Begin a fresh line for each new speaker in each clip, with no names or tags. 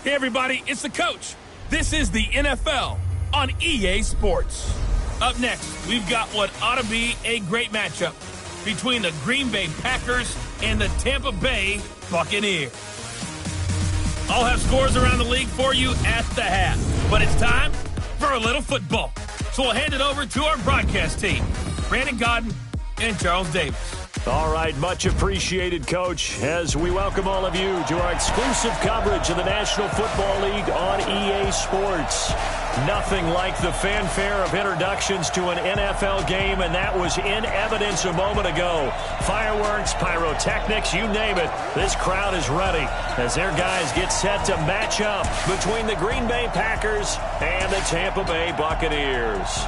Hey, everybody, it's the coach. This is the NFL on EA Sports. Up next, we've got what ought to be a great matchup between the Green Bay Packers and the Tampa Bay Buccaneers. I'll have scores around the league for you at the half, but it's time for a little football. So we'll hand it over to our broadcast team, Brandon Godden and Charles Davis.
All right, much appreciated, Coach, as we welcome all of you to our exclusive coverage of the National Football League on EA Sports. Nothing like the fanfare of introductions to an NFL game, and that was in evidence a moment ago. Fireworks, pyrotechnics, you name it. This crowd is ready as their guys get set to match up between the Green Bay Packers and the Tampa Bay Buccaneers.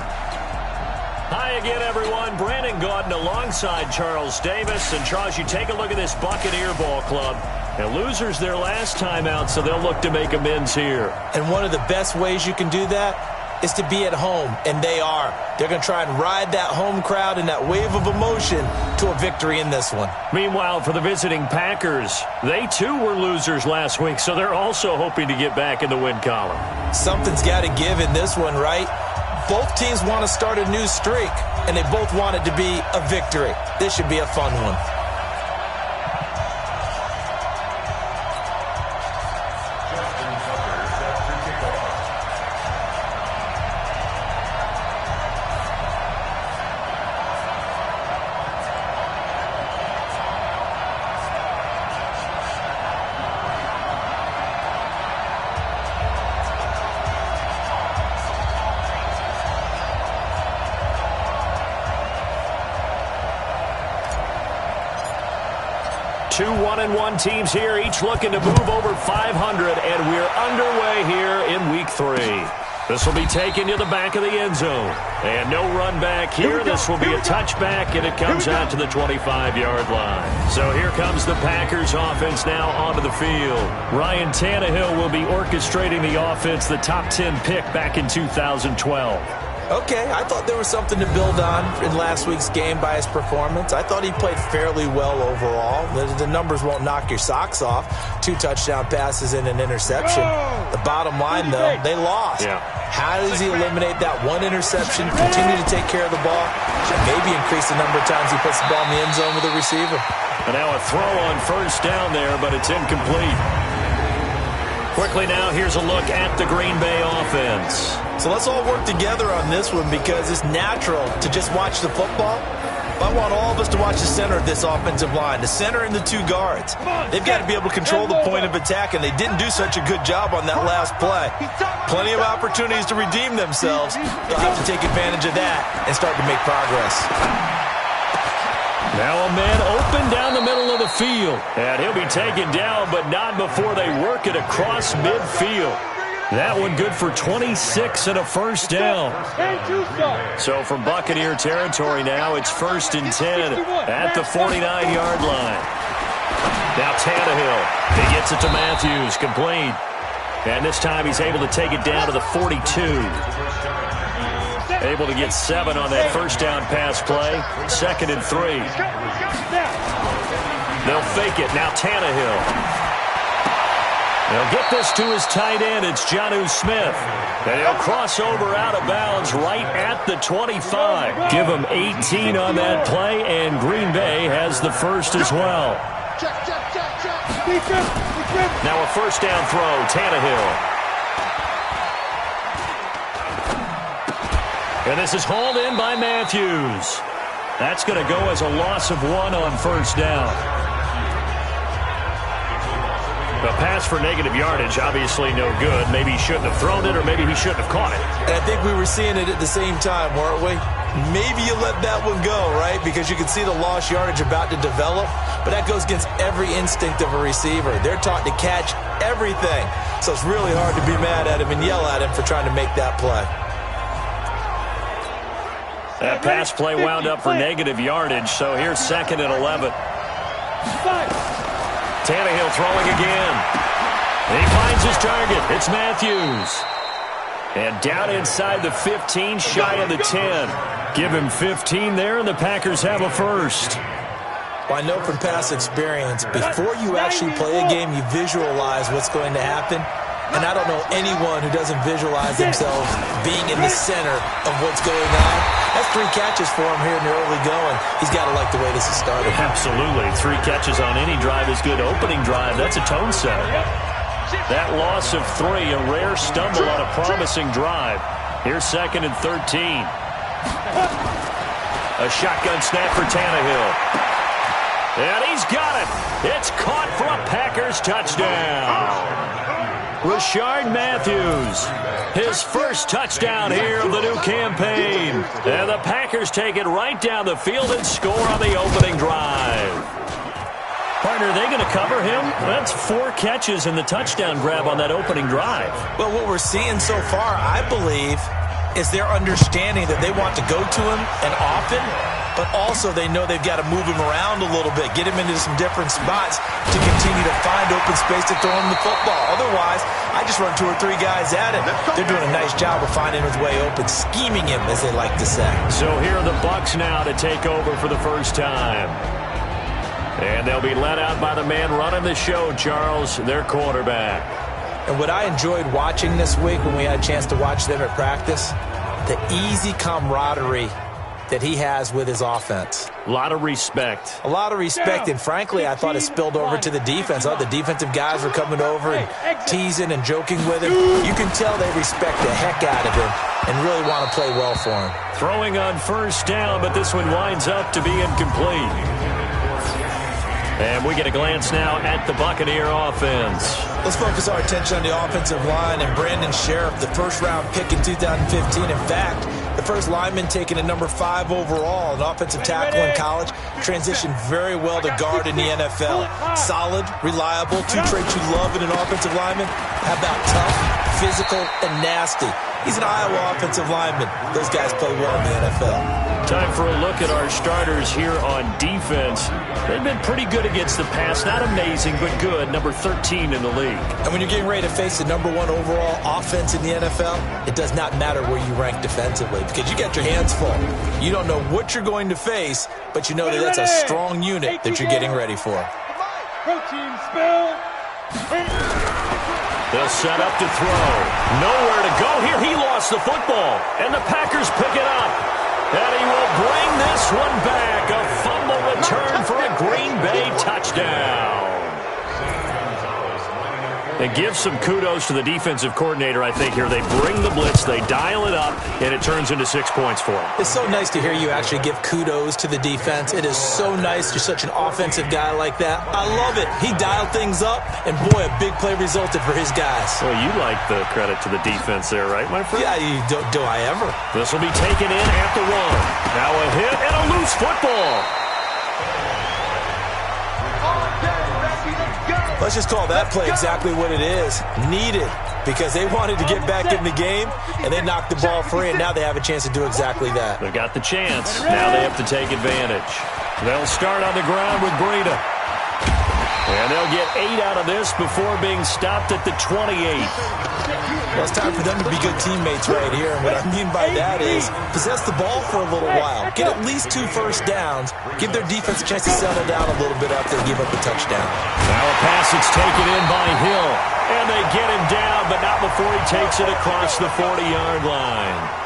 Hi again, everyone. Brandon Gaudin alongside Charles Davis. And, Charles, you take a look at this Buccaneer ball club. And losers their last time out, so they'll look to make amends here.
And one of the best ways you can do that is to be at home, and they are. They're going to try and ride that home crowd and that wave of emotion to a victory in this one.
Meanwhile, for the visiting Packers, they too were losers last week, so they're also hoping to get back in the win column.
Something's got to give in this one, right? Both teams want to start a new streak, and they both want it to be a victory. This should be a fun one.
2 1-1 teams here, each looking to move over 500, and we're underway here in Week 3. This will be taken to the back of the end zone. And no run back here. This will be a touchback, and it comes out to the 25-yard line. So here comes the Packers offense now onto the field. Ryan Tannehill will be orchestrating the offense, the top 10 pick back in 2012.
Okay, I thought there was something to build on in last week's game by his performance. I thought he played fairly well overall. The numbers won't knock your socks off. 2 touchdown passes and an interception. The bottom line, though, they lost.
Yeah.
How does he eliminate that one interception, continue to take care of the ball, and maybe increase the number of times he puts the ball in the end zone with a receiver?
And now a throw on first down there, but it's incomplete. Quickly now, here's a look at the Green Bay offense.
So let's all work together on this one because it's natural to just watch the football. But I want all of us to watch the center of this offensive line, the center and the 2 guards. They've got to be able to control the point of attack, and they didn't do such a good job on that last play. Plenty of opportunities to redeem themselves. They'll have to take advantage of that and start to make progress.
Now a man open down the middle of the field. And he'll be taken down, but not before they work it across midfield. That one good for 26 and a first down. So from Buccaneer territory now, it's 1st and 10 at the 49-yard line. Now Tannehill, he gets it to Matthews, complete. And this time he's able to take it down to the 42. Able to get 7 on that first down pass play. 2nd and 3. They'll fake it. Now Tannehill. They'll get this to his tight end. It's Jonnu Smith. And he'll cross over out of bounds right at the 25. Give him 18 on that play, and Green Bay has the first as well. Now a first down throw, Tannehill. And this is hauled in by Matthews. That's going to go as a loss of 1 on first down. A pass for negative yardage, obviously no good. Maybe he shouldn't have thrown it, or maybe he shouldn't have caught it.
And I think we were seeing it at the same time, weren't we? Maybe you let that one go, right? Because you can see the lost yardage about to develop. But that goes against every instinct of a receiver. They're taught to catch everything. So it's really hard to be mad at him and yell at him for trying to make that play.
That pass play wound up for negative yardage, so here's 2nd and 11. Tannehill throwing again. And he finds his target. It's Matthews. And down inside the 15, shy of the 10. Give him 15 there, and the Packers have a first.
Well, I know from past experience, before you actually play a game, you visualize what's going to happen. And I don't know anyone who doesn't visualize themselves being in the center of what's going on. That's 3 catches for him here in the early going. He's got to like the way this is started.
Absolutely. 3 catches on any drive is good. Opening drive, that's a tone setter. That loss of 3, a rare stumble on a promising drive. Here's 2nd and 13. A shotgun snap for Tannehill. And he's got it. It's caught for a Packers touchdown. Rashard Matthews, his first touchdown here of the new campaign. And the Packers take it right down the field and score on the opening drive. Partner, are they going to cover him? That's 4 catches and the touchdown grab on that opening drive.
Well, what we're seeing so far, I believe, is their understanding that they want to go to him and often, but also they know they've got to move him around a little bit, get him into some different spots to continue to find open space to throw him the football. Otherwise, I just run 2 or 3 guys at him. They're doing a nice job of finding his way open, scheming him, as they like to say.
So here are the Bucs now to take over for the first time. And they'll be led out by the man running the show, Charles, their quarterback.
And what I enjoyed watching this week when we had a chance to watch them at practice, the easy camaraderie that he has with his offense.
A lot of respect.
A lot of respect, and frankly, I thought it spilled over to the defense. All the defensive guys were coming over and teasing and joking with him. You can tell they respect the heck out of him and really want to play well for him.
Throwing on first down, but this one winds up to be incomplete. And we get a glance now at the Buccaneer offense.
Let's focus our attention on the offensive line and Brandon Sheriff, the first-round pick in 2015. In fact, the first lineman taken at number 5 overall, an offensive tackle in college, transitioned very well to guard in the NFL. Solid, reliable, 2 traits you love in an offensive lineman. How about tough, physical, and nasty? He's an Iowa offensive lineman. Those guys play well in the NFL.
Time for a look at our starters here on defense. They've been pretty good against the pass. Not amazing, but good. Number 13 in the league.
And when you're getting ready to face the number 1 overall offense in the NFL, it does not matter where you rank defensively because you got your hands full. You don't know what you're going to face, but you know that that's a strong unit that you're getting ready for.
Protein spill.
They'll set up to throw. Nowhere to go here. He lost the football, and the Packers pick it up. And he will bring this one back. A fumble return for a Green Bay touchdown. And give some kudos to the defensive coordinator, I think, here. They bring the blitz, they dial it up, and it turns into 6 points for them.
It's so nice to hear you actually give kudos to the defense. It is so nice. You're such an offensive guy like that. I love it. He dialed things up, and boy, a big play resulted for his guys.
Well, you like the credit to the defense there, right, my friend?
Yeah, do I ever.
This will be taken in at the 1. Now a hit and a loose football.
Let's just call that play exactly what it is. Needed, because they wanted to get back in the game, and they knocked the ball free, and now they have a chance to do exactly that.
They've got the chance. Now they have to take advantage. They'll start on the ground with Breida. And they'll get 8 out of this before being stopped at the 28.
Well, it's time for them to be good teammates right here. And what I mean by that is possess the ball for a little while. Get at least 2 first downs. Give their defense a chance to settle down a little bit after they give up a touchdown.
Now a pass that's taken in by Hill. And they get him down, but not before he takes it across the 40-yard line.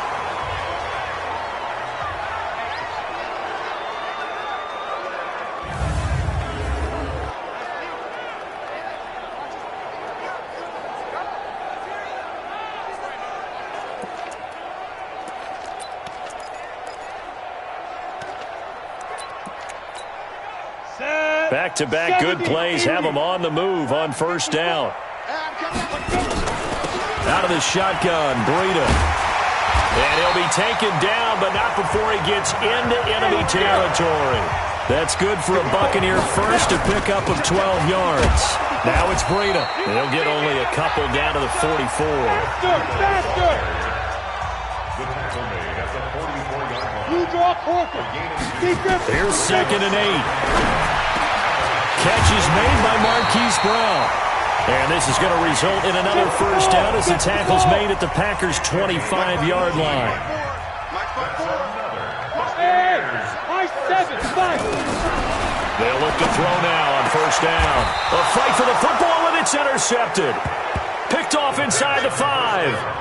Back-to-back good plays have them on the move on first down. Out of the shotgun, Breida. And he'll be taken down, but not before he gets into enemy territory. That's good for a Buccaneer first to pick up of 12 yards. Now it's Breida. They'll get only a couple down to the 44. Here's 2nd and 8. Catch is made by Marquise Brown. And this is going to result in another first down as the tackle's made at the Packers' 25-yard line. They'll look to throw now on first down. A fight for the football, and it's intercepted. Picked off inside the 5.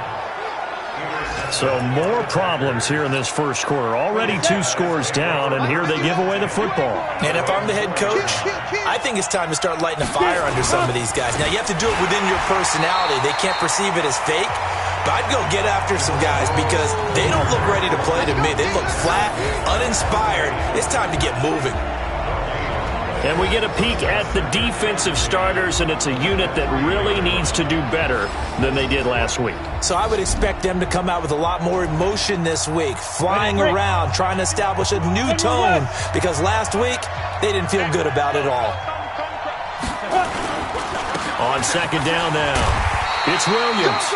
So more problems here in this first quarter. Already 2 scores down, and here they give away the football.
And if I'm the head coach, I think it's time to start lighting a fire under some of these guys. Now, you have to do it within your personality. They can't perceive it as fake. But I'd go get after some guys because they don't look ready to play to me. They look flat, uninspired. It's time to get moving.
And we get a peek at the defensive starters, and it's a unit that really needs to do better than they did last week.
So I would expect them to come out with a lot more emotion this week, flying around, trying to establish a new tone, because last week they didn't feel good about it all.
On second down now, it's Williams.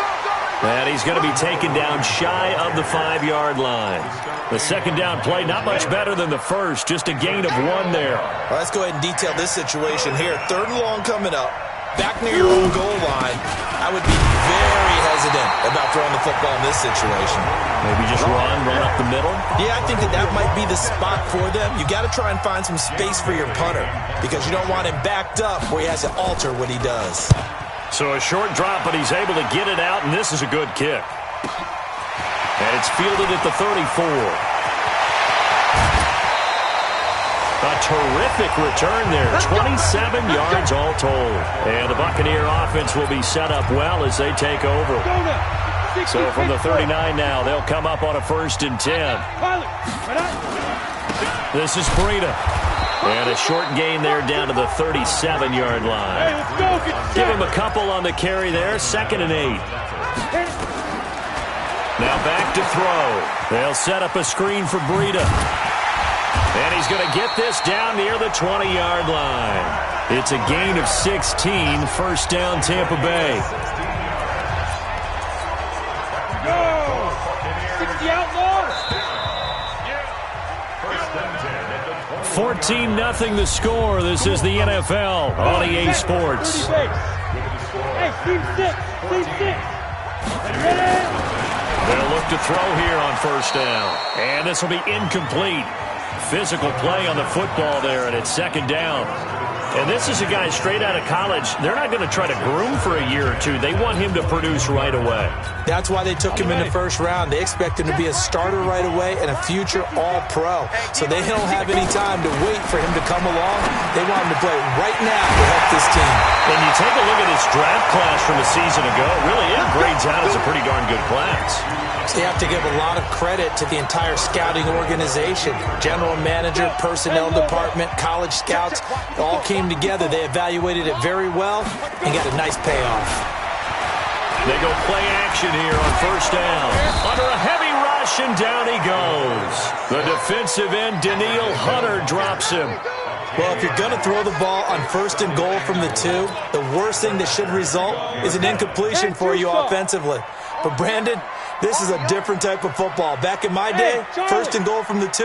And he's going to be taken down shy of the 5-yard line. The second down play, not much better than the first, just a gain of 1 there.
Well, let's go ahead and detail this situation here. 3rd and long coming up, back near your own goal line. I would be very hesitant about throwing the football in this situation.
Maybe just run up the middle?
Yeah, I think that might be the spot for them. You got to try and find some space for your punter because you don't want him backed up where he has to alter what he does.
So a short drop, but he's able to get it out, and this is a good kick. And it's fielded at the 34. A terrific return there. 27 yards all told. And the Buccaneer offense will be set up well as they take over. So from the 39 now, they'll come up on a 1st and 10. This is Breida. And a short gain there down to the 37-yard line. Give him a couple on the carry there. 2nd and 8. Now back to throw. They'll set up a screen for Breida. And he's going to get this down near the 20-yard line. It's a gain of 16. 1st down, Tampa Bay.
Go! 60 outlaws!
14-0 the score. This is the NFL on EA Sports.
Hey, team 6.
They'll look to throw here on 1st down. And this will be incomplete. Physical play on the football there, and it's 2nd down. And this is a guy straight out of college. They're not going to try to groom for a year or 2. They want him to produce right away.
That's why they took him in the 1st round. They expect him to be a starter right away and a future all-pro. So they don't have any time to wait for him to come along. They want him to play right now to help this team.
And you take a look at this draft class from a season ago, really it grades out as a pretty darn good class.
So you have to give a lot of credit to the entire scouting organization. General manager, personnel department, college scouts, all came together. They evaluated it very well and got a nice payoff.
They go play action here on 1st down. Under a heavy rush, and down he goes. The defensive end, Danielle Hunter, drops him.
Well, if you're going to throw the ball on 1st and goal from the 2, the worst thing that should result is an incompletion for you offensively. But Brandon, this is a different type of football. Back in my day, 1st and goal from the 2,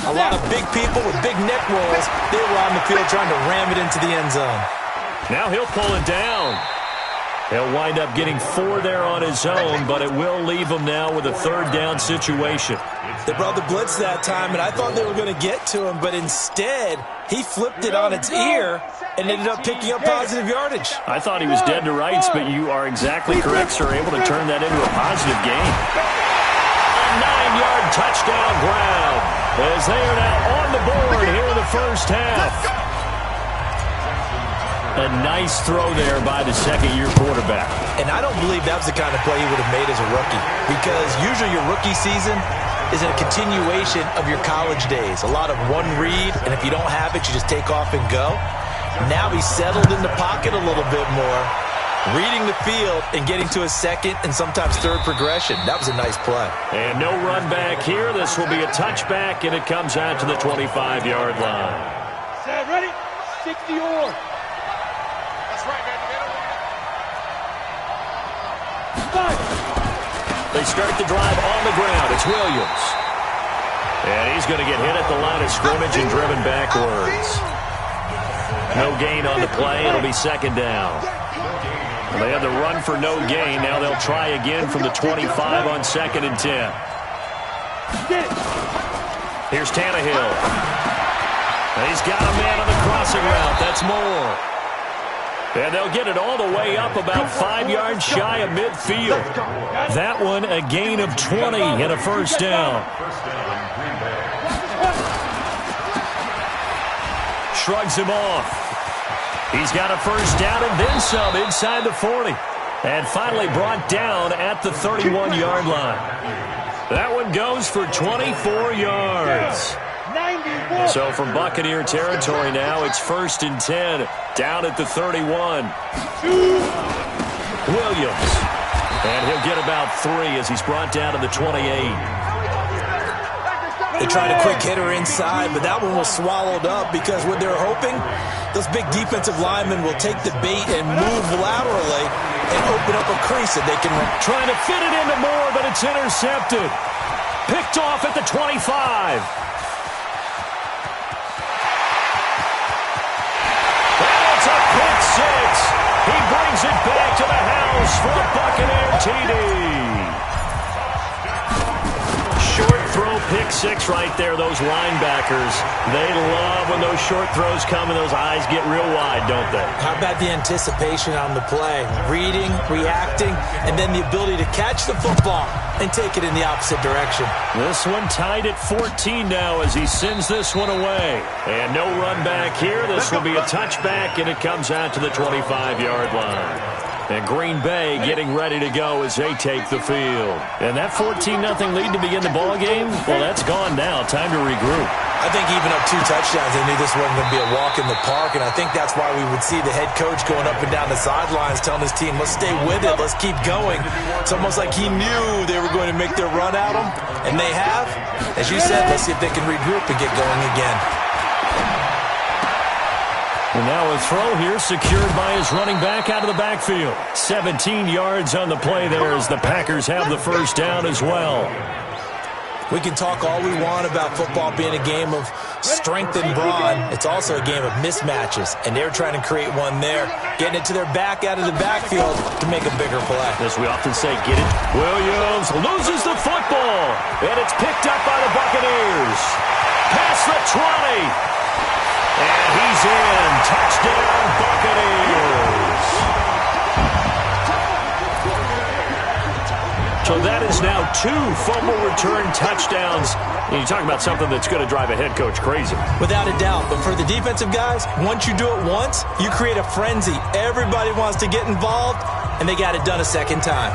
a lot of big people with big neck rolls, they were on the field trying to ram it into the end zone.
Now he'll pull it down. He'll wind up getting 4 there on his own, but it will leave him now with a 3rd down situation.
They brought the blitz that time, and I thought they were going to get to him, but instead, he flipped it on its ear and ended up picking up positive yardage.
I thought he was dead to rights, but you are exactly correct, sir. Able to turn that into a positive gain. A 9-yard touchdown grab as they are now on the board here in the 1st half. A nice throw there by the 2nd-year quarterback.
And I don't believe that was the kind of play he would have made as a rookie, because usually your rookie season is a continuation of your college days. A lot of one read, and if you don't have it, you just take off and go. Now he's settled in the pocket a little bit more, reading the field and getting to a 2nd and sometimes 3rd progression. That was a nice play.
And no run back here. This will be a touchback, and it comes out to the 25-yard line.
Set, ready? 60 or.
They start the drive on the ground. It's Williams. And he's going to get hit at the line of scrimmage and driven backwards. No gain on the play. It'll be 2nd down. They had the run for no gain. Now they'll try again from the 25 on 2nd and 10. Here's Tannehill. He's got a man on the crossing route. That's more. And they'll get it all the way up about 5 yards shy of midfield. That one a gain of 20 and a first down. Shrugs him off. He's got a first down and then some inside the 40. And finally brought down at the 31-yard line. That one goes for 24 yards. So from Buccaneer territory now, it's 1st and 10, down at the 31. Williams. And he'll get about 3 as he's brought down to the 28.
They tried a quick hitter inside, but that one was swallowed up because what they're hoping, those big defensive linemen will take the bait and move laterally and open up a crease that they can run.
Trying to fit it into Moore, but it's intercepted. Picked off at the 25. Pick 6. He brings it back to the house for a Buccaneer TD. Short throw, pick 6 right there. Those linebackers, they love when those short throws come and those eyes get real wide, don't they?
How about the anticipation on the play? Reading, reacting, and then the ability to catch the football and take it in the opposite direction. This one tied at 14 now as he sends this one away.
And no run back here. This will be a touchback, and it comes out to the 25-yard line. And Green Bay getting ready to go as they take the field. And that 14-0 lead to begin the ball game, well, that's gone now. Time to regroup.
I think even up 2 touchdowns, they knew this wasn't going to be a walk in the park, and I think that's why we would see the head coach going up and down the sidelines telling his team, let's stay with it, let's keep going. It's almost like he knew they were going to make their run at him, and they have. As you said, let's see if they can regroup and get going again.
And now a throw here secured by his running back out of the backfield. 17 yards on the play there as the Packers have the first down as well.
We can talk all we want about football being a game of strength and brawn. It's also a game of mismatches, and they're trying to create one there, getting it to their back out of the backfield to make a bigger play.
As we often say, get it. Williams loses the football, and it's picked up by the Buccaneers. Past the 20. And he's in. Touchdown, Buccaneers. So that is now 2 fumble return touchdowns. And you talk about something that's going to drive a head coach crazy.
Without a doubt. But for the defensive guys, once you do it once, you create a frenzy. Everybody wants to get involved, and they got it done a second time.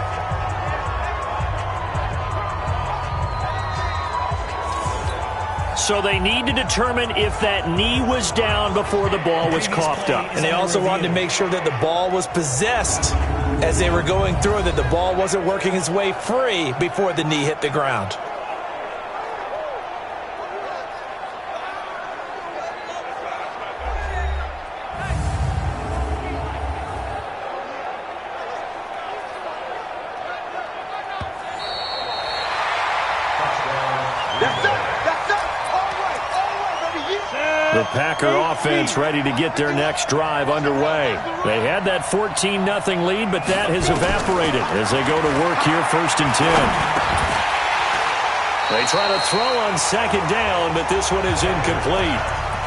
So they need to determine if that knee was down before the ball was coughed up.
And they also wanted to make sure that the ball was possessed as they were going through, that the ball wasn't working its way free before the knee hit the ground.
The Packer offense ready to get their next drive underway. They had that 14-0 lead, but that has evaporated as they go to work here 1st and 10. They try to throw on 2nd down, but this one is incomplete.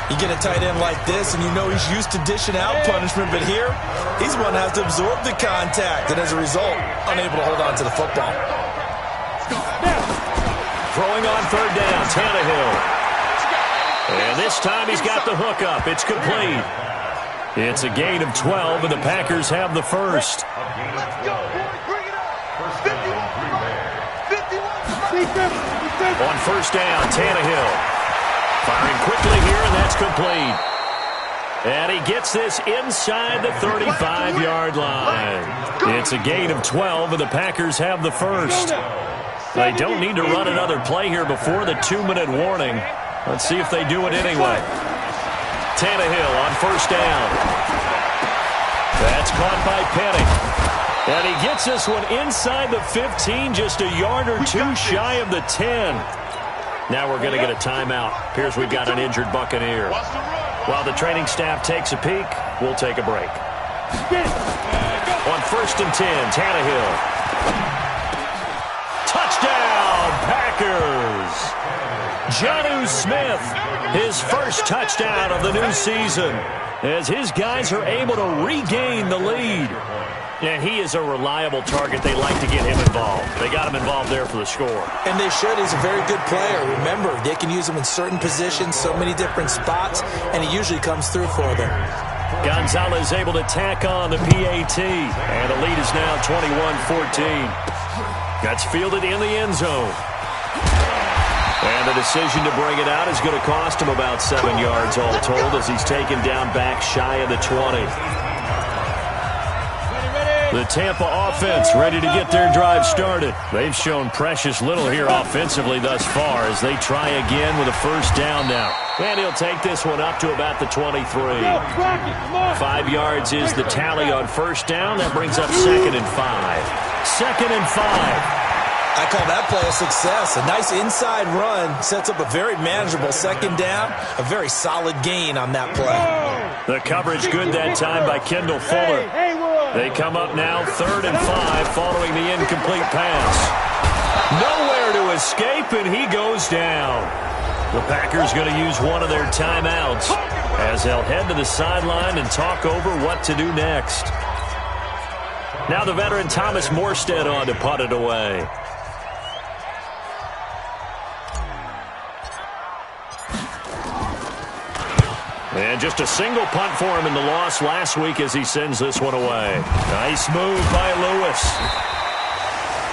You get a tight end like this, and you know he's used to dishing out punishment, but here, he's one that has to absorb the contact, and as a result, unable to hold on to the football.
Throwing on 3rd down, Tannehill. And this time he's got the hook up. It's complete. It's a gain of 12, and the Packers have the first. On 1st down, Tannehill. Firing quickly here, and that's complete. And he gets this inside the 35-yard line. It's a gain of 12, and the Packers have the first. They don't need to run another play here before the 2-minute warning. Let's see if they do it anyway. Tannehill on 1st down. That's caught by Penny. And he gets this one inside the 15, just a yard or 2 shy of the 10. Now we're going to get a timeout. Appears we've got an injured Buccaneer. While the training staff takes a peek, we'll take a break. On 1st and 10, Tannehill. Touchdown, Packers! Jonnu Smith, his first touchdown of the new season, as his guys are able to regain the lead. And he is a reliable target. They like to get him involved. They got him involved there for the score.
And they should. He's a very good player. Remember, they can use him in certain positions, so many different spots, and he usually comes through for them.
Gonzalez able to tack on the PAT. And the lead is now 21-14. That's fielded in the end zone. And the decision to bring it out is going to cost him about 7 yards all told as he's taken down back shy of the 20. The Tampa offense ready to get their drive started. They've shown precious little here offensively thus far as they try again with a first down now. And he'll take this one up to about the 23. 5 yards is the tally on first down. That brings up 2nd and 5. 2nd and 5.
I call that play a success. A nice inside run sets up a very manageable second down. A very solid gain on that play.
The coverage good that time by Kendall Fuller. They come up now 3rd and 5 following the incomplete pass. Nowhere to escape, and he goes down. The Packers going to use one of their timeouts as they'll head to the sideline and talk over what to do next. Now the veteran Thomas Morstead on to punt it away. And just a single punt for him in the loss last week as he sends this one away. Nice move by Lewis.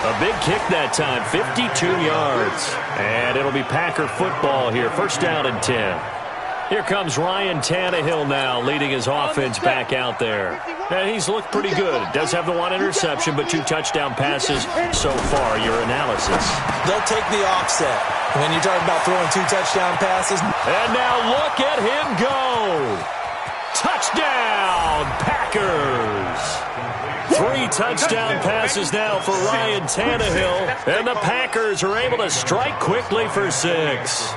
A big kick that time, 52 yards. And it'll be Packer football here, first down and 10. Here comes Ryan Tannehill now, leading his offense back out there. And he's looked pretty good. Does have the one interception, but 2 touchdown passes so far. Your analysis.
They'll take the offset when you're talking about throwing 2 touchdown passes.
And now look at him go. Touchdown, Packers. 3 touchdown passes now for Ryan Tannehill. And the Packers are able to strike quickly for 6.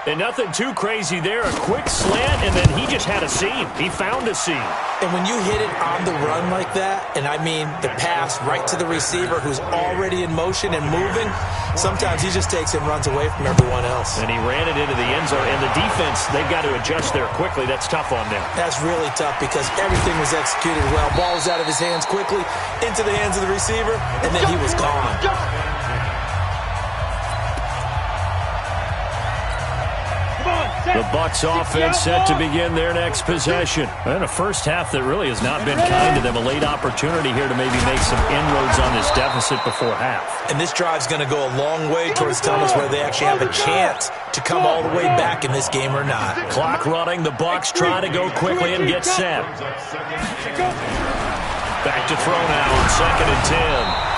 And nothing too crazy there. A quick slant, and then he just had a seam. He found a seam.
And when you hit it on the run like that, and I mean the pass right to the receiver who's already in motion and moving, sometimes he just takes and runs away from everyone else.
And he ran it into the end zone. And the defense, they've got to adjust there quickly. That's tough on them.
That's really tough because everything was executed well. Ball was out of his hands quickly, into the hands of the receiver, and then he was gone.
The Bucs offense set to begin their next possession. And a first half that really has not been kind to them. A late opportunity here to maybe make some inroads on this deficit before half.
And this drive's going to go a long way towards telling us whether they actually have a chance to come all the way back in this game or not.
Clock running. The Bucs try to go quickly and get set. Back to throw now on 2nd and 10.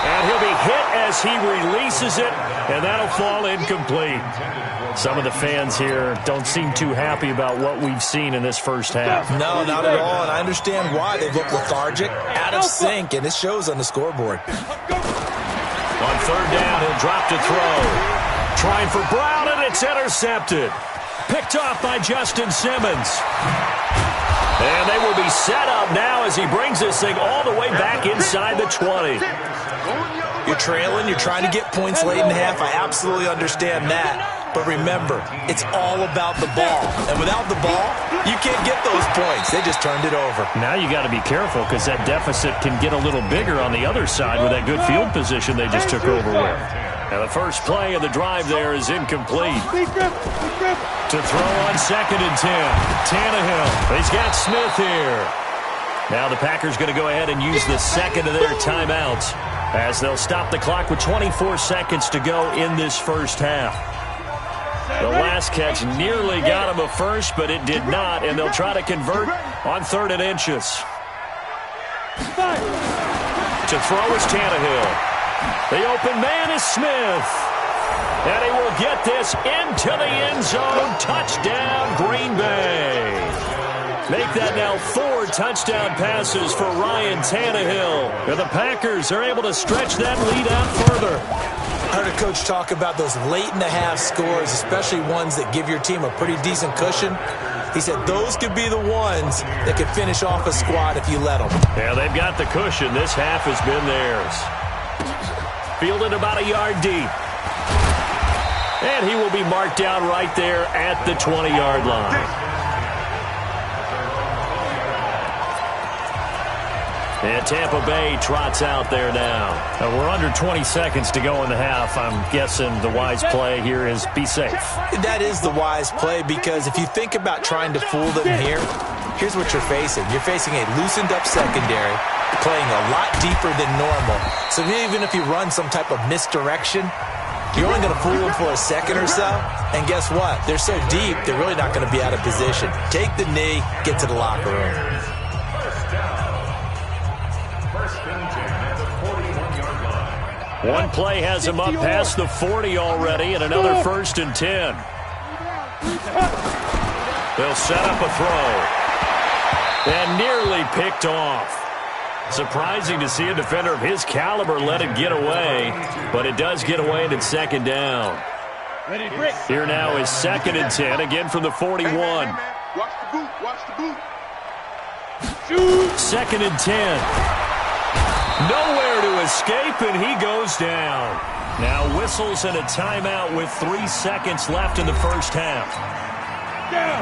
And he'll be hit as he releases it, and that'll fall incomplete. Some of the fans here don't seem too happy about what we've seen in this first half.
No, not at all, and I understand why. They look lethargic, out of sync, and it shows on the scoreboard.
On 3rd down, he'll drop to throw. Trying for Brown, and it's intercepted. Picked off by Justin Simmons. And they will be set up now as he brings this thing all the way back inside the 20.
You're trailing, you're trying to get points late in the half. I absolutely understand that. But remember, it's all about the ball. And without the ball, you can't get those points. They just turned it over.
Now you got to be careful because that deficit can get a little bigger on the other side with that good field position they just took over with. Now the first play of the drive there is incomplete. To throw on 2nd and 10. Tannehill. He's got Smith here. Now the Packers going to go ahead and use the second of their timeouts as they'll stop the clock with 24 seconds to go in this first half. The last catch nearly got him a first, but it did not, and they'll try to convert on 3rd and inches. To throw is Tannehill. The open man is Smith. And he will get this into the end zone. Touchdown, Green Bay. Make that now 4 touchdown passes for Ryan Tannehill. And the Packers are able to stretch that lead out further.
I heard a coach talk about those late-in-the-half scores, especially ones that give your team a pretty decent cushion. He said those could be the ones that could finish off a squad if you let them.
Yeah, they've got the cushion. This half has been theirs. Fielded about a yard deep. And he will be marked down right there at the 20-yard line. And Tampa Bay trots out there now.
We're under 20 seconds to go in the half. I'm guessing the wise play here is be safe.
That is the wise play, because if you think about trying to fool them here, here's what you're facing. You're facing a loosened-up secondary, playing a lot deeper than normal. So even if you run some type of misdirection, you're only going to fool them for a second or so. And guess what? They're so deep, they're really not going to be out of position. Take the knee, get to the locker room.
One play has him up past the 40 already, and another 1st and 10. They'll set up a throw. And nearly picked off. Surprising to see a defender of his caliber let it get away, but it does get away and it's 2nd down. Here now is 2nd and 10, again from the 41.
Watch the boot, watch the boot.
2nd and 10. Nowhere to escape, and he goes down. Now whistles and a timeout with 3 seconds left in the first half.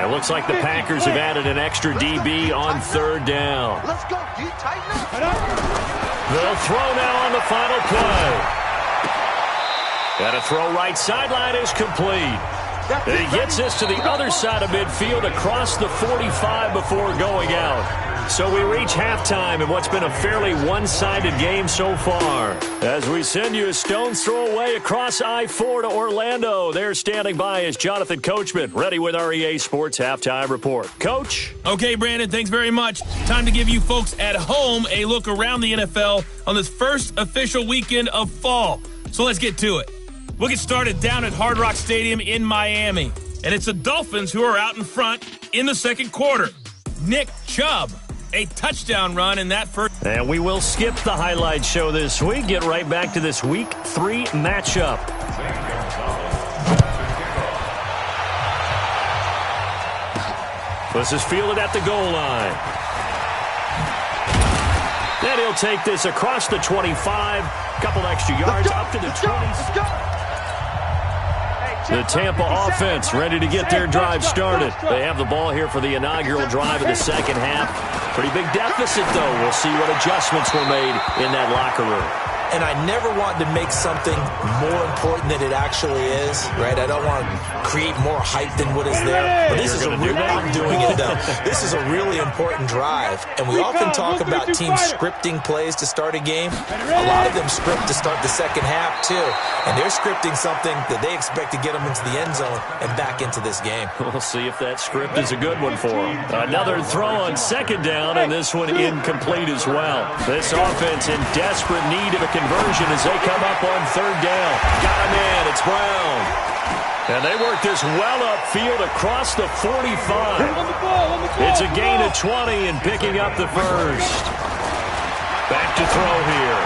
It looks like the Packers have added an extra DB on 3rd down.
Let's go, D, tighten up.
They'll throw now on the final play. And a throw right sideline is complete. And he gets this to the other side of midfield across the 45 before going out. So we reach halftime in what's been a fairly one-sided game so far. As we send you a stone's throw away across I-4 to Orlando. There standing by is Jonathan Coachman, ready with our EA Sports Halftime Report. Coach?
Okay, Brandon, thanks very much. Time to give you folks at home a look around the NFL on this first official weekend of fall. So let's get to it. We'll get started down at Hard Rock Stadium in Miami. And it's the Dolphins who are out in front in the second quarter. Nick Chubb, a touchdown run in that first.
And we will skip the highlight show this week. Get right back to this Week 3 matchup. This is fielded at the goal line. Then he'll take this across the 25. Couple extra yards up to the 20. The Tampa offense ready to get their drive started. They have the ball here for the inaugural drive of the second half. Pretty big deficit, though. We'll see what adjustments were made in that locker room.
And I never want to make something more important than it actually is, right? I don't want to create more hype than what is there. But this is I'm doing it, though. This is a really important drive. And we often talk about teams scripting plays to start a game. A lot of them script to start the second half, too. And they're scripting something that they expect to get them into the end zone and back into this game.
We'll see if that script is a good one for them. Another throw on 2nd down, and this one incomplete as well. This offense in desperate need of a conversion as they come up on 3rd down. Got him in. It's Brown. And they work this well upfield across the 45. It's a gain of 20 and picking up the first. Back to throw here.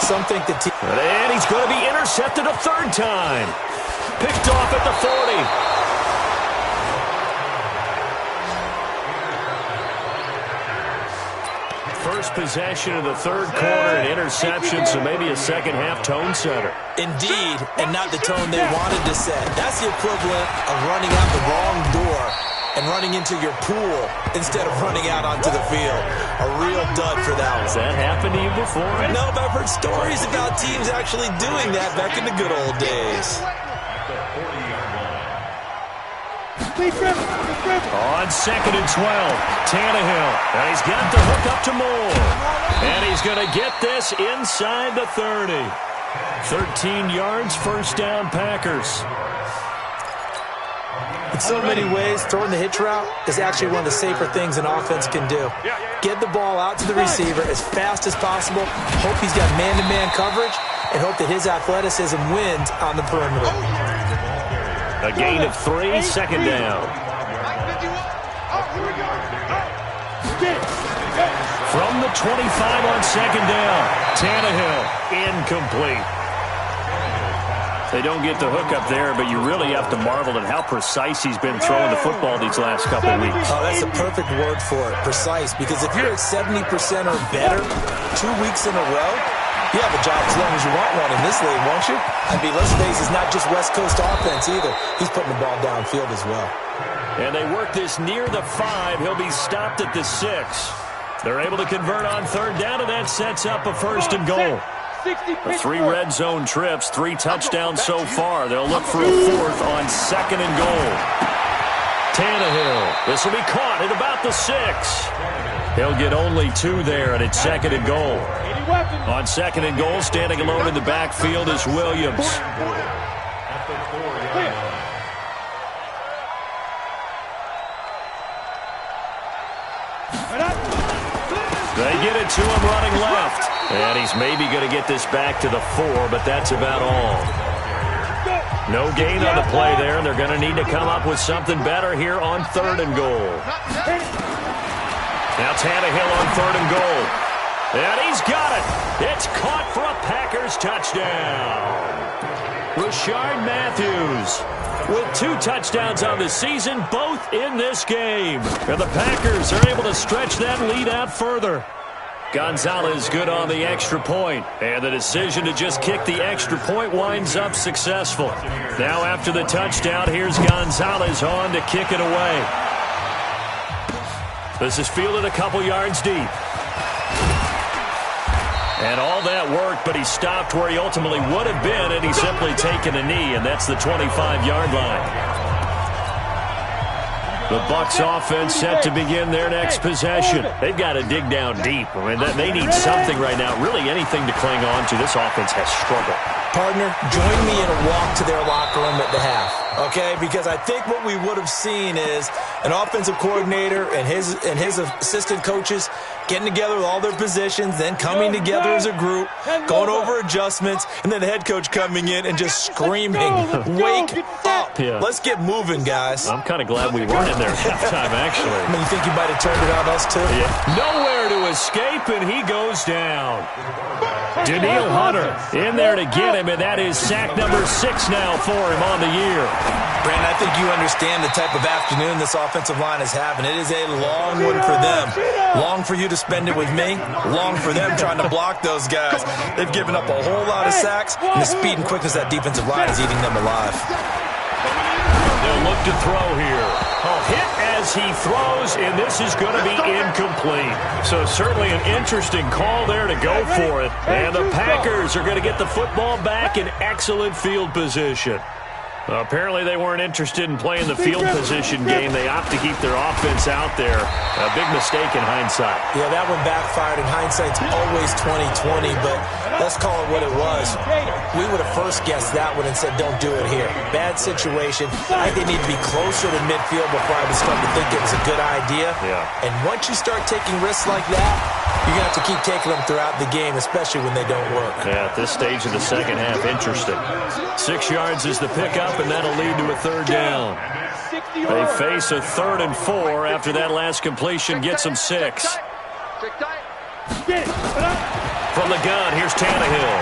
And he's going to be intercepted a 3rd time. Picked off at the 40. First possession of the 3rd quarter, an interception, so maybe a second-half tone setter.
Indeed, and not the tone they wanted to set. That's the equivalent of running out the wrong door and running into your pool instead of running out onto the field. A real dud for that one.
Has that happened to you before?
No, but I've heard stories about teams actually doing that back in the good old days.
On 2nd and 12, Tannehill. And he's got the hook up to Moore. And he's going to get this inside the 30. 13 yards, 1st down, Packers.
In so many ways, throwing the hitch route is actually one of the safer things an offense can do. Get the ball out to the receiver as fast as possible, hope he's got man-to-man coverage, and hope that his athleticism wins on the perimeter.
A gain of 3, 2nd down. From the 25 on 2nd down, Tannehill, incomplete. They don't get the hook up there, but you really have to marvel at how precise he's been throwing the football these last couple of weeks.
Oh, that's a perfect word for it, precise, because if you're at 70% or better 2 weeks in a row, You have a job as long as you want one in this league, won't you? I mean, let's face it, it's not just West Coast offense either. He's putting the ball downfield as well.
And they work this near the 5. He'll be stopped at the 6. They're able to convert on third down, and that sets up a first and goal. 3 red zone trips, 3 touchdowns so far. They'll look for a 4th on second and goal. Tannehill. This will be caught at about the 6. He'll get only 2 there, and it's second and goal. On second and goal, standing alone in the backfield is Williams. They get it to him running left. And he's maybe going to get this back to the 4, but that's about all. No gain on the play there, and they're going to need to come up with something better here on third and goal. Now Tannehill on third and goal. And he's got it. It's caught for a Packers touchdown. Rashard Matthews with 2 touchdowns on the season, both in this game. And the Packers are able to stretch that lead out further. Gonzalez good on the extra point, and the decision to just kick the extra point winds up successful. Now after the touchdown, here's Gonzalez on to kick it away. This is fielded a couple yards deep. And all that worked, but he stopped where he ultimately would have been, and he's simply taken a knee, and that's the 25-yard line. The Bucs offense set to begin their next possession. They've got to dig down deep. I mean, they need something right now, really anything to cling on to. This offense has struggled.
Partner, join me in a walk to their locker room at the half, okay? Because I think what we would have seen is an offensive coordinator and his assistant coaches getting together with all their positions, then coming together as a group, going over adjustments, and then the head coach coming in and just screaming, wake up.
Yeah.
Let's get moving, guys.
I'm kind of glad we weren't in there at halftime, actually.
I mean, you think you might have turned it on us, too?
Yeah. Nowhere to escape, and he goes down. Danielle Hunter in there to get him, and that is sack number 6 now for him on the year.
Brandon, I think you understand the type of afternoon this offensive line is having. It is a long one for them. Long for you to spend it with me. Long for them trying to block those guys. They've given up a whole lot of sacks, and the speed and quickness of that defensive line is eating them alive.
They'll look to throw here. A hit as he throws, and this is going to be incomplete. So certainly an interesting call there to go for it. And the Packers are going to get the football back in excellent field position. Apparently they weren't interested in playing the field position game. They opt to keep their offense out there. A big mistake in hindsight.
Yeah, that one backfired. In hindsight's always 20/20, but let's call it what it was. We would have first guessed that one and said, don't do it here. Bad situation. I think they need to be closer to midfield before I would start to think it was a good idea.
Yeah.
And once you start taking risks like that, you're going to have to keep taking them throughout the game, especially when they don't work.
Yeah, at this stage of the second half, interesting. 6 yards is the pickup, and that'll lead to a third down. They face a 3rd and 4 after that last completion gets them 6. From the gun, here's Tannehill.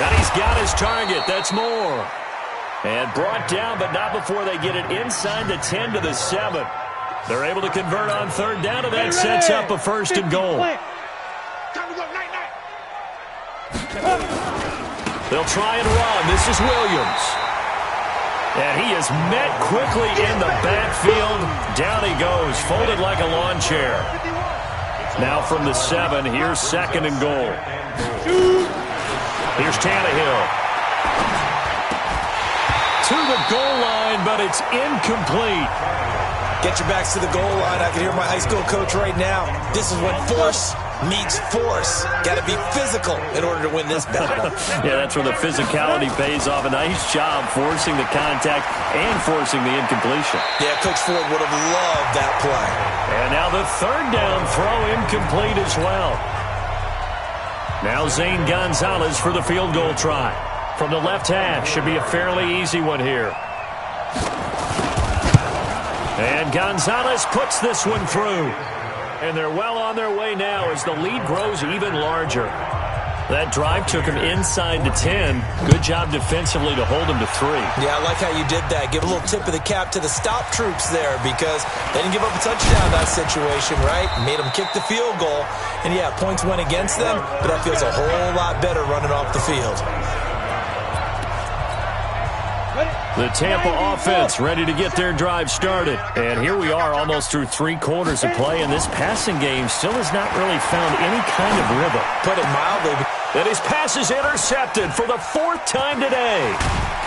And he's got his target. That's Moore. And brought down, but not before they get it inside the 10 to the 7. They're able to convert on third down, and that sets up a 1st and goal. They'll try and run. This is Williams. And he is met quickly in the backfield. Down he goes, folded like a lawn chair. Now from the 7, here's 2nd and goal. Here's Tannehill. To the goal line, but it's incomplete.
Get your backs to the goal line. I can hear my high school coach right now. This is when force meets force. Got to be physical in order to win this battle.
Yeah, that's where the physicality pays off. A nice job forcing the contact and forcing the incompletion.
Yeah, Coach Ford would have loved that play.
And now the 3rd down throw incomplete as well. Now Zane Gonzalez for the field goal try. From the left hash, should be a fairly easy one here. And Gonzalez puts this one through. And they're well on their way now as the lead grows even larger.
That drive took him inside the 10. Good job defensively to hold him to 3.
Yeah, I like how you did that. Give a little tip of the cap to the stop troops there because they didn't give up a touchdown in that situation, right? Made them kick the field goal. And, yeah, points went against them, but that feels a whole lot better running off the field.
The Tampa offense ready to get their drive started. And here we are almost through 3 quarters of play, and this passing game still has not really found any kind of rhythm.
Put it mildly.
And his pass is intercepted for the 4th time today.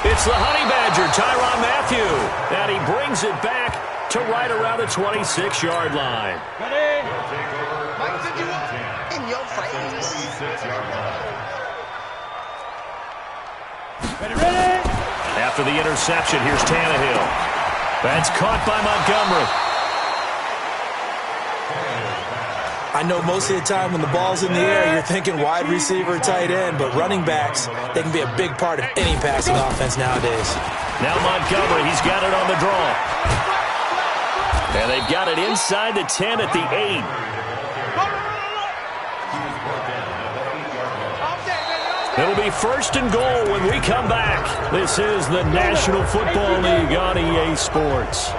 It's the Honey Badger, Tyrann Mathieu. And he brings it back to right around the 26-yard line.
In your face.
Ready?
After the interception, here's Tannehill. That's caught by Montgomery.
I know most of the time when the ball's in the air, you're thinking wide receiver, tight end, but running backs, they can be a big part of any passing offense nowadays.
Now Montgomery, he's got it on the draw. And they've got it inside the 10 at the 8. It'll be 1st and goal when we come back. This is the National Football League on EA Sports.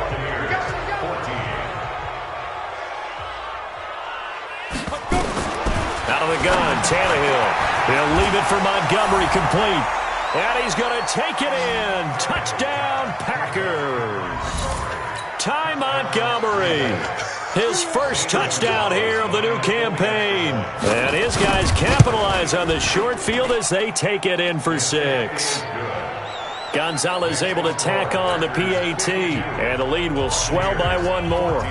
Out of the gun, Tannehill. He'll leave it for Montgomery, complete. And he's going to take it in. Touchdown, Packers. Ty Montgomery. His first touchdown here of the new campaign. And his guys capitalize on the short field as they take it in for 6. Gonzalez able to tack on the PAT. And the lead will swell by 1 more.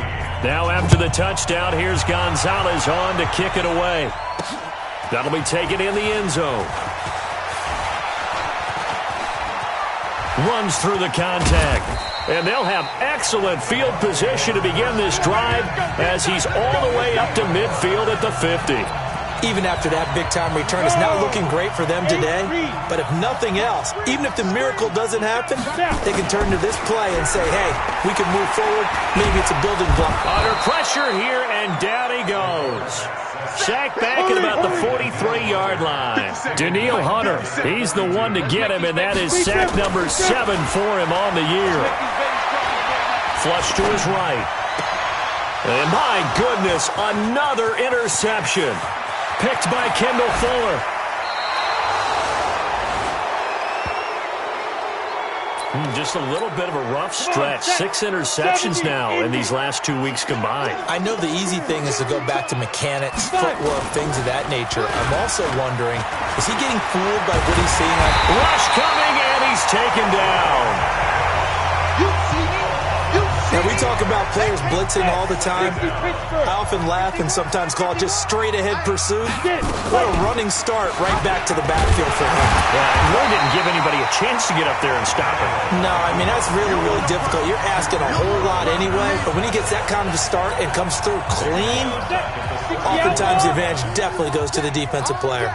Now after the touchdown, here's Gonzalez on to kick it away. That'll be taken in the end zone. Runs through the contact. And they'll have excellent field position to begin this drive as he's all the way up to midfield at the 50.
Even after that big-time return, it's not looking great for them today. But if nothing else, even if the miracle doesn't happen, they can turn to this play and say, hey, we can move forward. Maybe it's a building block.
Under pressure here, and down he goes. Sacked back at about the 43-yard line. Danielle Hunter, he's the one to get him, and that is sack number 7 for him on the year. Flush to his right. And my goodness, another interception. Picked by Kendall Fuller. Just a little bit of a rough stretch. 6 interceptions now in these last 2 weeks combined.
I know the easy thing is to go back to mechanics, footwork, things of that nature. I'm also wondering, is he getting fooled by what he's seeing?
Rush coming, and he's taken down.
Now, we talk about players blitzing all the time. I often laugh and sometimes call it just straight-ahead pursuit. What a running start right back to the backfield for him.
Yeah, he really didn't give anybody a chance to get up there and stop him.
No, I mean, that's really, really difficult. You're asking a whole lot anyway, but when he gets that kind of a start and comes through clean, oftentimes the advantage definitely goes to the defensive player.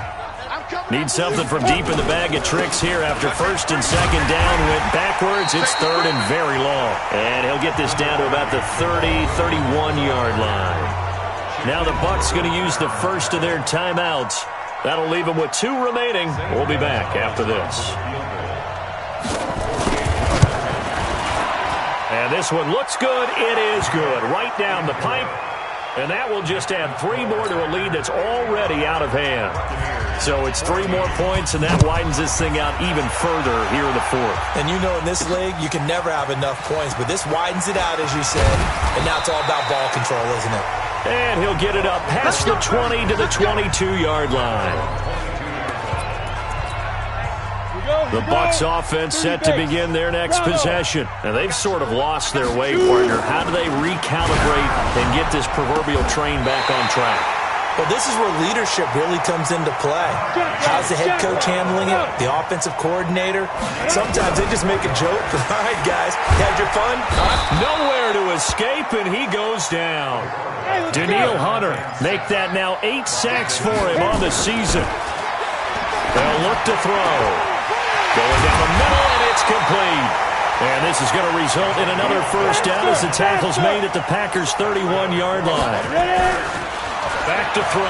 Need something from deep in the bag of tricks here after 1st and 2nd down. Went backwards. It's 3rd and very long. And he'll get this down to about the 30, 31-yard line. Now the Bucs going to use the first of their timeouts. That'll leave them with 2 remaining. We'll be back after this. And this one looks good. It is good. Right down the pipe. And that will just add 3 more to a lead that's already out of hand. So it's 3 more points, and that widens this thing out even further here in the 4th.
And you know in this league, you can never have enough points, but this widens it out, as you said. And now it's all about ball control, isn't it?
And he'll get it up past the 20 to the 22-yard line. The Bucs offense set to begin their next possession. And they've sort of lost their way, partner. How do they recalibrate and get this proverbial train back on track?
Well, this is where leadership really comes into play. How's the head coach handling it? The offensive coordinator? Sometimes they just make a joke. All right, guys, had your fun?
Nowhere to escape, and he goes down. Danielle Hunter make that now 8 sacks for him on the season. They'll look to throw. Going down the middle, and it's complete. And this is going to result in another first down as the tackle's made at the Packers' 31-yard line. Back to
to throw.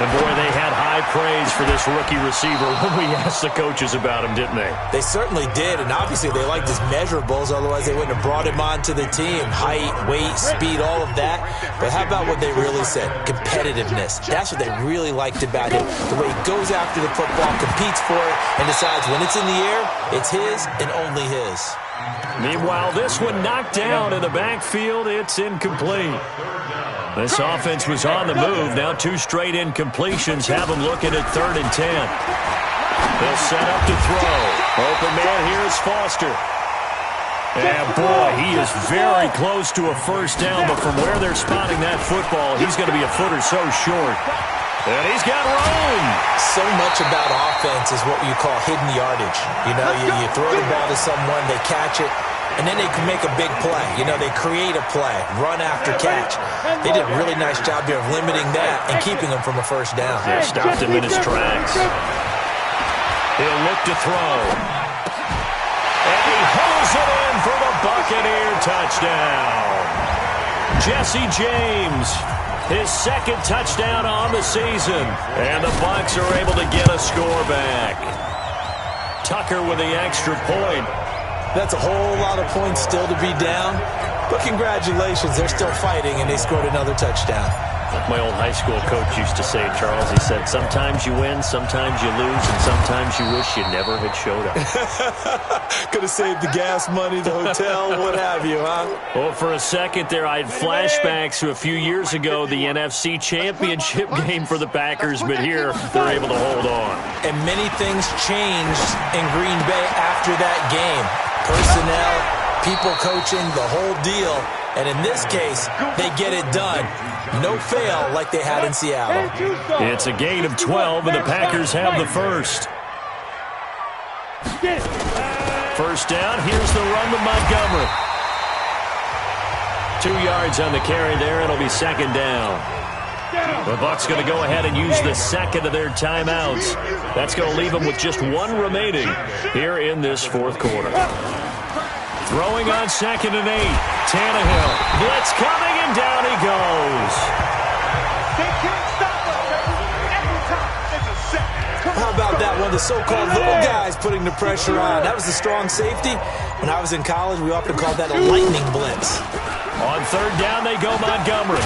And, boy, they had high praise for this rookie receiver when we asked the coaches about him, didn't they?
They certainly did, and obviously they liked his measurables, otherwise they wouldn't have brought him onto the team. Height, weight, speed, all of that. But how about what they really said? Competitiveness. That's what they really liked about him. The way he goes after the football, competes for it, and decides when it's in the air, it's his and only his.
Meanwhile, this one knocked down in the backfield. It's incomplete. This offense was on the move. Now 2 straight incompletions have them looking at 3rd and 10. They'll set up to throw. Open man here is Foster. And, boy, he is very close to a first down, but from where they're spotting that football, he's going to be a foot or so short. And he's got room.
So much about offense is what you call hidden yardage. You know, you throw the ball to someone, they catch it, and then they can make a big play. You know, they create a play, run after catch. They did a really nice job here of limiting that and keeping him from a first down.
They stopped him in his tracks. He'll look to throw. And he hauls it in for the Buccaneer touchdown. Jesse James, his 2nd touchdown on the season. And the Bucs are able to get a score back. Tucker with the extra point.
That's a whole lot of points still to be down. But congratulations, they're still fighting, and they scored another touchdown.
Like my old high school coach used to say, Charles, he said, sometimes you win, sometimes you lose, and sometimes you wish you never had showed up.
Could have saved the gas money, the hotel, what have you, huh?
Well, for a second there, I had flashbacks to a few years ago, the NFC Championship game for the Packers, but here they're able to hold on.
And many things changed in Green Bay after that game. Personnel, people coaching, the whole deal. And in this case, they get it done. No fail like they had in Seattle.
It's a gain of 12, and the Packers have the first. First down, here's the run to Montgomery. 2 yards on the carry there, it'll be 2nd down. The Bucs going to go ahead and use the 2nd of their timeouts. That's going to leave them with just 1 remaining here in this 4th quarter. Throwing on 2nd and 8. Tannehill. Blitz coming, and down he goes.
How about that one? The so-called little guys putting the pressure on. That was the strong safety. When I was in college, we often called that a lightning blitz.
On 3rd down, they go Montgomery.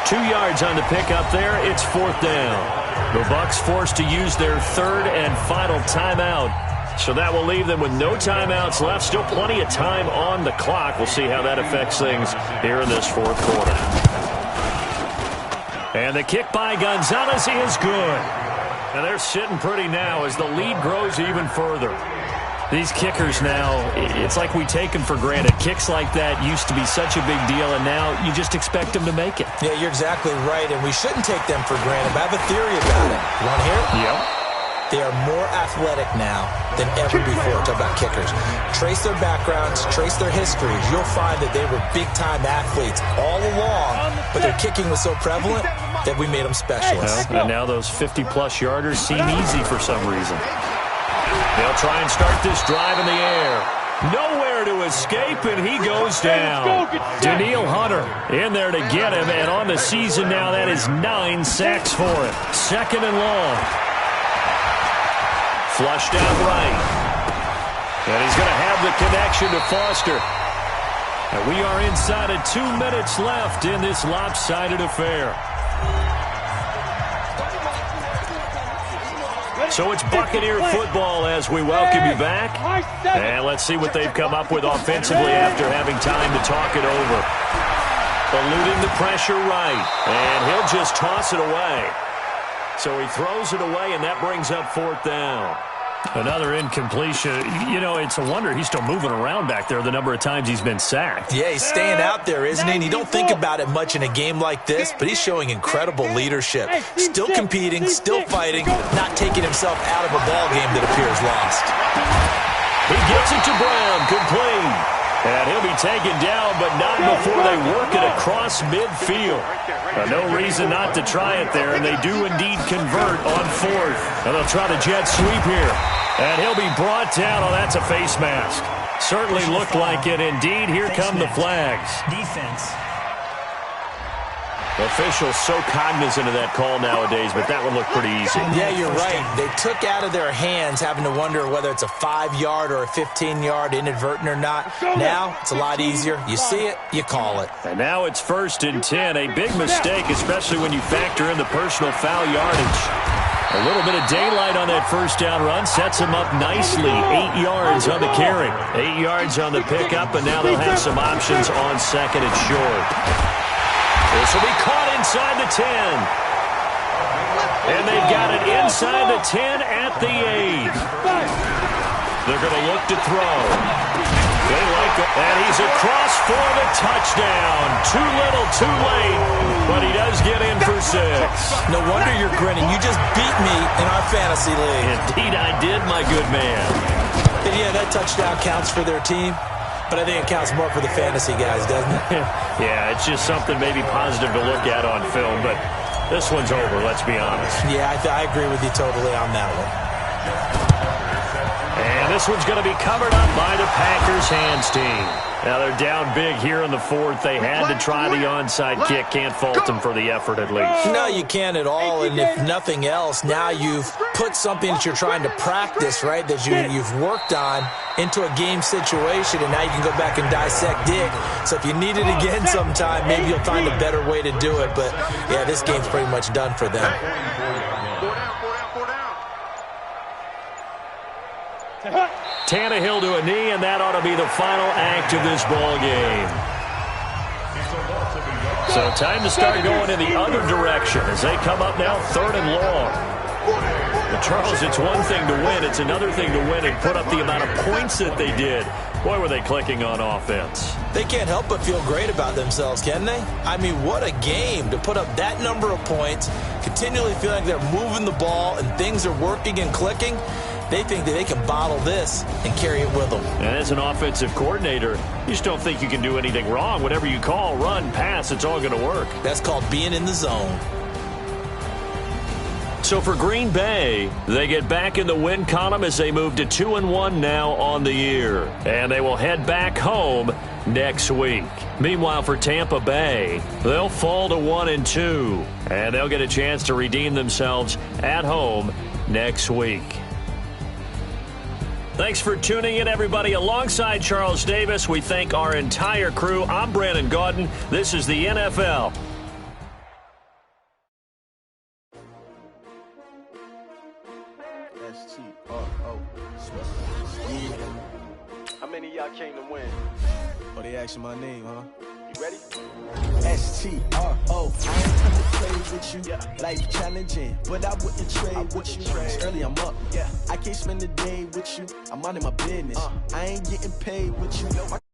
2 yards on the pickup there. It's 4th down. The Bucs forced to use their 3rd and final timeout. So that will leave them with no timeouts left. Still plenty of time on the clock. We'll see how that affects things here in this 4th quarter. And the kick by Gonzalez is good. And they're sitting pretty now as the lead grows even further. These kickers now, it's like we take them for granted. Kicks like that used to be such a big deal, and now you just expect them to make it.
Yeah, you're exactly right, and we shouldn't take them for granted. But I have a theory about it. You want to hear it?
Yep.
They are more athletic now than ever before. Talk about kickers. Trace their backgrounds, trace their histories. You'll find that they were big-time athletes all along, but their kicking was so prevalent that we made them specialists.
Well, and now those 50-plus yarders seem easy for some reason. They'll try and start this drive in the air. Nowhere to escape, and he goes down. Daniil Hunter in there to get him, and on the season now, that is 9 sacks for him. 2nd and long. Flushed out right. And he's going to have the connection to Foster. And we are inside of 2 minutes left in this lopsided affair. So it's Buccaneer football as we welcome you back. And let's see what they've come up with offensively after having time to talk it over. Eluding the pressure right. And he'll just toss it away. So he throws it away, and that brings up 4th down. Another incompletion. You know, it's a wonder he's still moving around back there the number of times he's been sacked.
Yeah, he's staying out there, isn't he? And you don't think about it much in a game like this, but he's showing incredible leadership. Still competing, still fighting, not taking himself out of a ball game that appears lost.
He gets it to Brown, complete. And he'll be taken down, but not before they work it across midfield. No reason not to try it there, and they do indeed convert on 4th. And they'll try the jet sweep here. And he'll be brought down. Oh, that's a face mask. Certainly looked like it. Indeed, here come the flags.
Defense.
Officials so cognizant of that call nowadays, but that one looked pretty easy.
Yeah, you're right. They took out of their hands having to wonder whether it's a 5-yard or a 15-yard inadvertent or not. Now, it's a lot easier. You see it, you call it.
And now it's 1st and 10. A big mistake, especially when you factor in the personal foul yardage. A little bit of daylight on that first down run sets them up nicely. 8 yards on the carry. 8 yards on the pickup, and now they'll have some options on 2nd and short. This will be caught inside the 10. And they've got it inside the 10 at the 8. They're going to look to throw. They like it. And he's across for the touchdown. Too little, too late. But he does get in for 6.
No wonder you're grinning. You just beat me in our fantasy league.
Indeed I did, my good man.
And yeah, that touchdown counts for their team. But I think it counts more for the fantasy guys, doesn't it?
Yeah, it's just something maybe positive to look at on film, but this one's over, let's be honest.
Yeah, I agree with you totally on that one.
And this one's going to be covered up by the Packers hands team. Now they're down big here in the 4th. They had to try the onside kick. Can't fault them for the effort at least.
No, you can't at all. And if nothing else, now you've put something that you're trying to practice, right, that you've worked on into a game situation, and now you can go back and dissect it. So if you need it again sometime, maybe you'll find a better way to do it. But, yeah, this game's pretty much done for them.
Tannehill to a knee, and that ought to be the final act of this ball game. So time to start going in the other direction as they come up now 3rd and long. But Charles, it's one thing to win. It's another thing to win and put up the amount of points that they did. Boy, were they clicking on offense.
They can't help but feel great about themselves, can they? I mean, what a game to put up that number of points, continually feel like they're moving the ball and things are working and clicking. They think that they can bottle this and carry it with them.
And as an offensive coordinator, you just don't think you can do anything wrong. Whatever you call, run, pass, it's all going to work.
That's called being in the zone.
So for Green Bay, they get back in the win column as they move to 2-1 now on the year. And they will head back home next week. Meanwhile, for Tampa Bay, they'll fall to 1-2. And they'll get a chance to redeem themselves at home next week. Thanks for tuning in, everybody. Alongside Charles Davis, we thank our entire crew. I'm Brandon Gaudin. This is the NFL.
How many of y'all came to win?
Oh, they asking my name, huh?
You ready?
S-T-R-O. I ain't come to play with you. Yeah. Life challenging, but I wouldn't trade with you. It's early, I'm up. Yeah. I can't spend the day with you. I'm minding my business. I ain't getting paid with you.